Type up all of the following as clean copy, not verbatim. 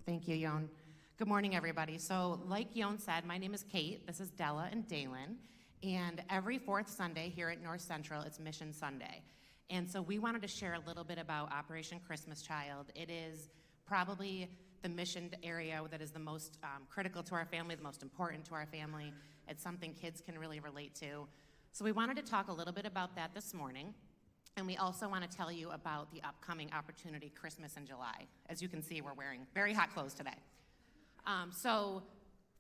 Thank you, Yon. Good morning, everybody. So, like Yon said, my name is Kate. This is Della and Daelyn. And every fourth Sunday here at North Central, it's Mission Sunday. And so we wanted to share a little bit about Operation Christmas Child. It is probably the mission area that is the most critical to our family, the most important to our family. It's something kids can really relate to. So we wanted to talk a little bit about that this morning. And we also want to tell you about the upcoming opportunity, Christmas in July. As you can see, we're wearing very hot clothes today. So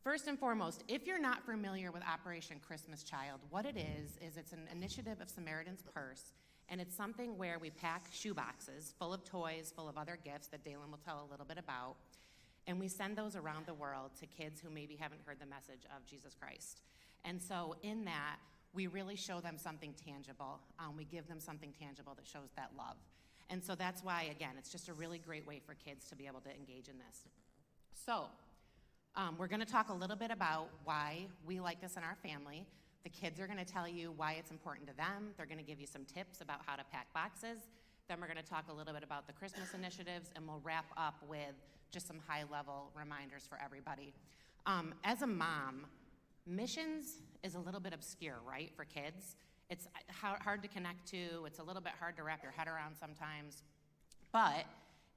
first and foremost, if you're not familiar with Operation Christmas Child, what it is it's an initiative of Samaritan's Purse, and it's something where we pack shoe boxes full of toys, full of other gifts that Daelyn will tell a little bit about, and we send those around the world to kids who maybe haven't heard the message of Jesus Christ. And so in that, we really show them something tangible. We give them something tangible that shows that love. And so that's why, again, it's just a really great way for kids to be able to engage in this. So we're going to talk a little bit about why we like this in our family. The kids are going to tell you why it's important to them. They're going to give you some tips about how to pack boxes. Then we're going to talk a little bit about the Christmas initiatives, and we'll wrap up with just some high-level reminders for everybody. As a mom, missions is a little bit obscure, right, for kids. It's hard to connect to. It's a little bit hard to wrap your head around sometimes. But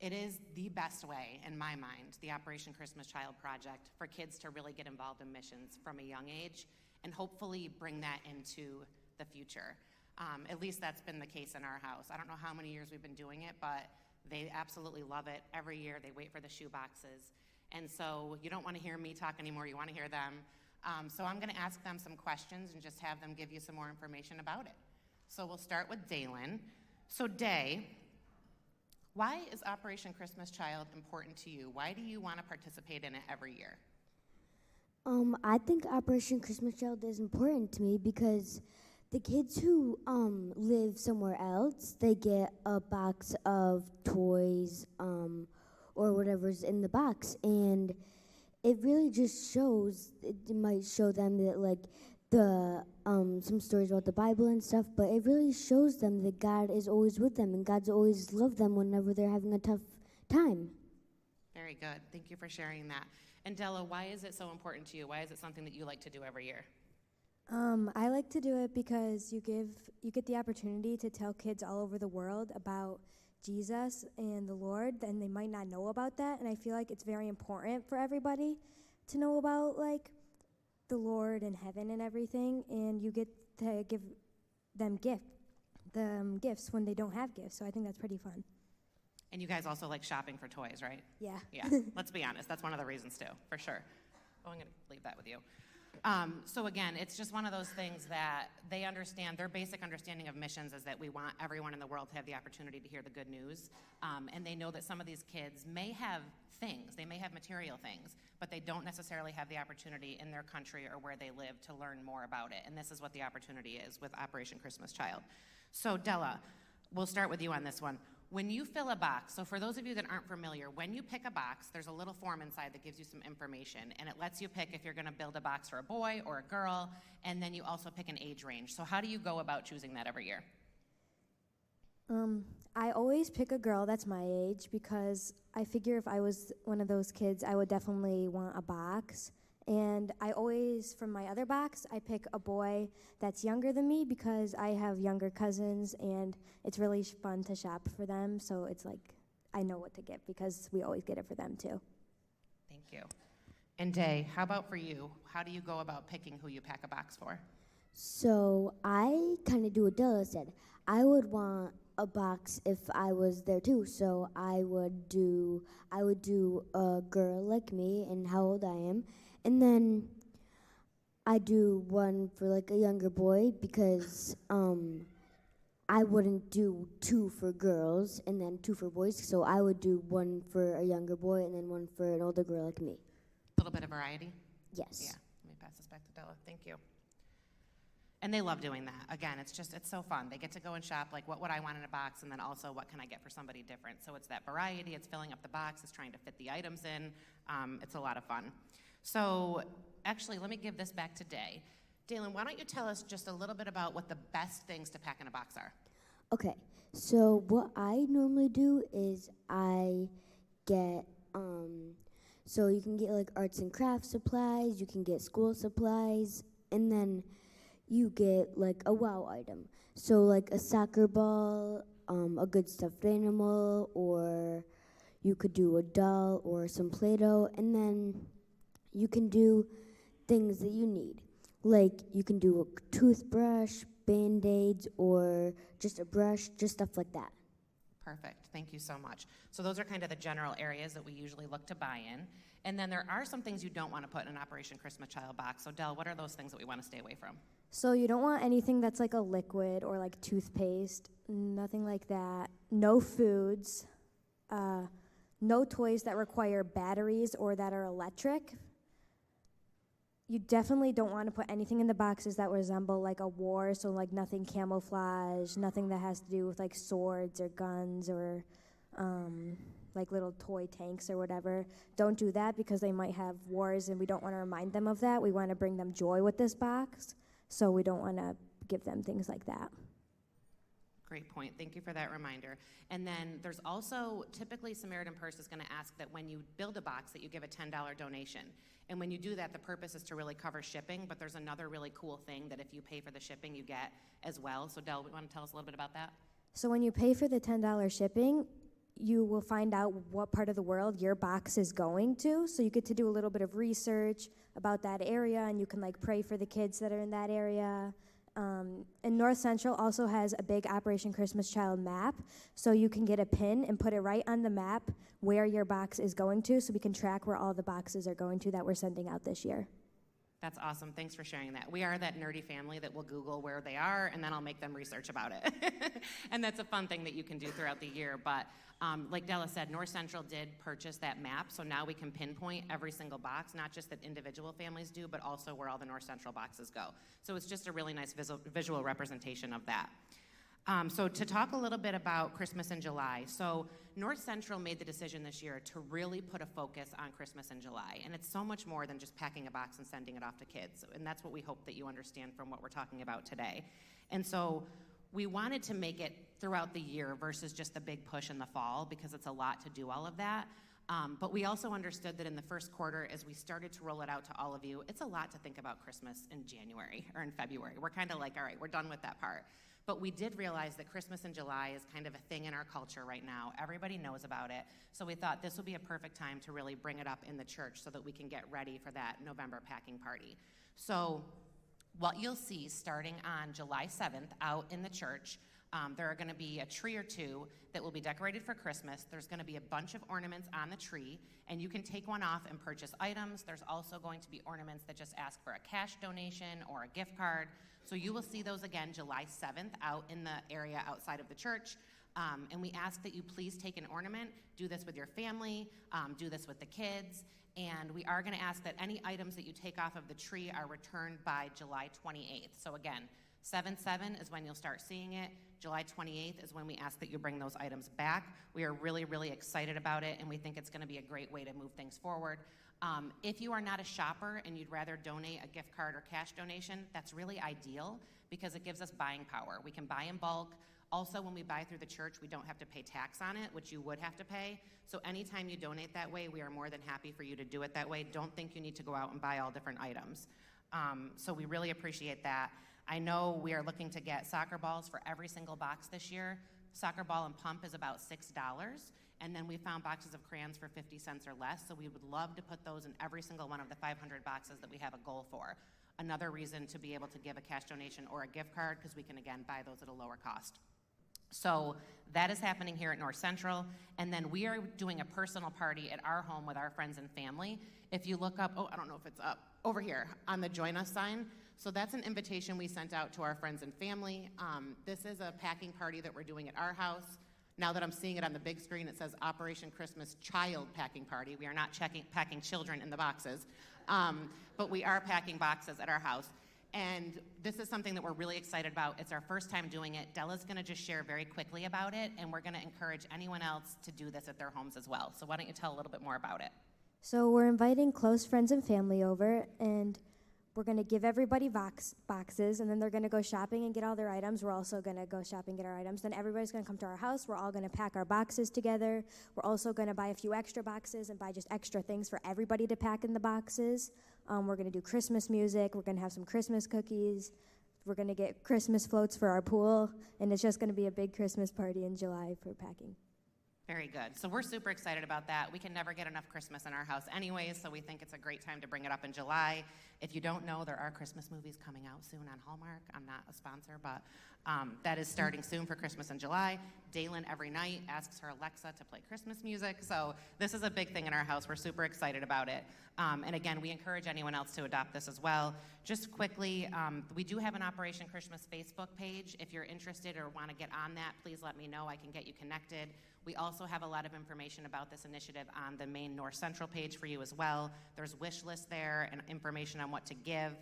it is the best way, in my mind, the Operation Christmas Child Project, for kids to really get involved in missions from a young age and hopefully bring that into the future. At least that's been the case in our house. I don't know how many years we've been doing it, but they absolutely love it. Every year they wait for the shoe boxes. And so you don't want to hear me talk anymore. You want to hear them. So I'm going to ask them some questions and just have them give you some more information about it. So we'll start with Daelyn. So Day, why is Operation Christmas Child important to you? Why do you want to participate in it every year? I think Operation Christmas Child is important to me because the kids who live somewhere else, they get a box of toys or whatever's in the box, and it really just shows, it might show them that, like, the some stories about the Bible and stuff, but it really shows them that God is always with them and God's always loved them whenever they're having a tough time. Very good. Thank you for sharing that. And Della, why is it so important to you? Why is it something that you like to do every year? I like to do it because you get the opportunity to tell kids all over the world about Jesus and the Lord, and they might not know about that, and I feel like it's very important for everybody to know about, like, the Lord and heaven and everything, and you get to give them gifts when they don't have gifts, so I think that's pretty fun. And you guys also like shopping for toys, right? Yeah. Yeah, let's be honest. That's one of the reasons, too, for sure. Oh, I'm going to leave that with you. So again, it's just one of those things that they understand. Their basic understanding of missions is that we want everyone in the world to have the opportunity to hear the good news. And they know that some of these kids may have things, they may have material things, but they don't necessarily have the opportunity in their country or where they live to learn more about it. And this is what the opportunity is with Operation Christmas Child. So Della, we'll start with you on this one. When you fill a box, so for those of you that aren't familiar, when you pick a box, there's a little form inside that gives you some information, and it lets you pick if you're going to build a box for a boy or a girl, and then you also pick an age range. So how do you go about choosing that every year? I always pick a girl that's my age because I figure if I was one of those kids, I would definitely want a box. And I always, from my other box, I pick a boy that's younger than me because I have younger cousins, and it's really fun to shop for them. So it's like I know what to get because we always get it for them, too. Thank you. And Day, how about for you? How do you go about picking who you pack a box for? So I kind of do what Della said. I would want a box if I was there too. So I would do a girl like me and how old I am, and then I do one for like a younger boy because I wouldn't do two for girls and then two for boys. So I would do one for a younger boy and then one for an older girl like me. A little bit of variety? Yes. Yeah. Let me pass this back to Della. Thank you. And they love doing that. Again, it's so fun. They get to go and shop, like, what would I want in a box, and then also what can I get for somebody different. So it's that variety. It's filling up the box. It's trying to fit the items in. It's a lot of fun. So actually, let me give this back to Day. Daelyn, why don't you tell us just a little bit about what the best things to pack in a box are? Okay, so what I normally do is I get So you can get like arts and crafts supplies, you can get school supplies, and then you get like a wow item. So like a soccer ball, a good stuffed animal, or you could do a doll or some Play-Doh, and then you can do things that you need. Like you can do a toothbrush, Band-Aids, or just a brush, just stuff like that. Perfect. Thank you so much. So those are kind of the general areas that we usually look to buy in. And then there are some things you don't want to put in an Operation Christmas Child box. So Del, what are those things that we want to stay away from? So you don't want anything that's like a liquid or like toothpaste, nothing like that. No foods, no toys that require batteries or that are electric. You definitely don't want to put anything in the boxes that resemble like a war, so like nothing camouflage, nothing that has to do with like swords or guns or like little toy tanks or whatever. Don't do that because they might have wars and we don't want to remind them of that. We want to bring them joy with this box, so we don't want to give them things like that. Great point. Thank you for that reminder. And then there's also, typically Samaritan Purse is going to ask that when you build a box that you give a $10 donation. And when you do that, the purpose is to really cover shipping, but there's another really cool thing that if you pay for the shipping, you get as well. So Del, you want to tell us a little bit about that? So when you pay for the $10 shipping, you will find out what part of the world your box is going to. So you get to do a little bit of research about that area, and you can like pray for the kids that are in that area. And North Central also has a big Operation Christmas Child map, so you can get a pin and put it right on the map where your box is going to, so we can track where all the boxes are going to that we're sending out this year. That's awesome. Thanks for sharing that. We are that nerdy family that will Google where they are, and then I'll make them research about it. And that's a fun thing that you can do throughout the year. But like Della said, North Central did purchase that map, so now we can pinpoint every single box, not just that individual families do, but also where all the North Central boxes go. So it's just a really nice visual representation of that. So to talk a little bit about Christmas in July. So North Central made the decision this year to really put a focus on Christmas in July. And it's so much more than just packing a box and sending it off to kids. And that's what we hope that you understand from what we're talking about today. And so we wanted to make it throughout the year versus just the big push in the fall, because it's a lot to do all of that. But we also understood that in the first quarter, as we started to roll it out to all of you, it's a lot to think about Christmas in January or in February. We're kind of like, all right, we're done with that part. But we did realize that Christmas in July is kind of a thing in our culture right now. Everybody knows about it. So we thought this would be a perfect time to really bring it up in the church so that we can get ready for that November packing party. So what you'll see starting on July 7th out in the church, there are going to be a tree or two that will be decorated for Christmas. There's going to be a bunch of ornaments on the tree, and you can take one off and purchase items. There's also going to be ornaments that just ask for a cash donation or a gift card. So you will see those again July 7th out in the area outside of the church. And we ask that you please take an ornament, do this with your family, do this with the kids, and we are going to ask that any items that you take off of the tree are returned by July 28th. So again, 7/7 is when you'll start seeing it. July 28th is when we ask that you bring those items back. We are really, really excited about it, and we think it's going to be a great way to move things forward. If you are not a shopper and you'd rather donate a gift card or cash donation, that's really ideal because it gives us buying power. We can buy in bulk. Also, when we buy through the church, we don't have to pay tax on it, which you would have to pay. So anytime you donate that way, we are more than happy for you to do it that way. Don't think you need to go out and buy all different items. So we really appreciate that. I know we are looking to get soccer balls for every single box this year. Soccer ball and pump is about $6. And then we found boxes of crayons for 50 cents or less, so we would love to put those in every single one of the 500 boxes that we have a goal for. Another reason to be able to give a cash donation or a gift card, because we can, again, buy those at a lower cost. So that is happening here at North Central. And then we are doing a personal party at our home with our friends and family. If you look up, I don't know if it's up, over here on the Join Us sign. So that's an invitation we sent out to our friends and family. This is a packing party that we're doing at our house. Now that I'm seeing it on the big screen, it says Operation Christmas Child Packing Party. We are not packing children in the boxes, but we are packing boxes at our house. And this is something that we're really excited about. It's our first time doing it. Della's going to just share very quickly about it, and we're going to encourage anyone else to do this at their homes as well. So why don't you tell a little bit more about it? So we're inviting close friends and family over, and we're going to give everybody boxes, and then they're going to go shopping and get all their items. We're also going to go shopping and get our items. Then everybody's going to come to our house. We're all going to pack our boxes together. We're also going to buy a few extra boxes and buy just extra things for everybody to pack in the boxes. We're going to do Christmas music. We're going to have some Christmas cookies. We're going to get Christmas floats for our pool, and it's just going to be a big Christmas party in July for packing. Very good. So we're super excited about that. We can never get enough Christmas in our house anyways, so we think it's a great time to bring it up in July. If you don't know, there are Christmas movies coming out soon on Hallmark. I'm not a sponsor, but that is starting soon for Christmas in July. Daelyn every night asks her Alexa to play Christmas music, so this is a big thing in our house. We're super excited about it. And again, we encourage anyone else to adopt this as well. Just quickly, we do have an Operation Christmas Facebook page. If you're interested or want to get on that, please let me know. I can get you connected. We also have a lot of information about this initiative on the main North Central page for you as well. There's wish list there and information on what to give.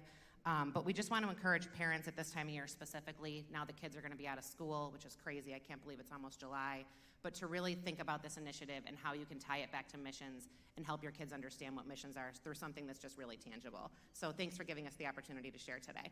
But we just want to encourage parents at this time of year specifically. Now the kids are going to be out of school, which is crazy. I can't believe it's almost July. But to really think about this initiative and how you can tie it back to missions and help your kids understand what missions are through something that's just really tangible. So thanks for giving us the opportunity to share today.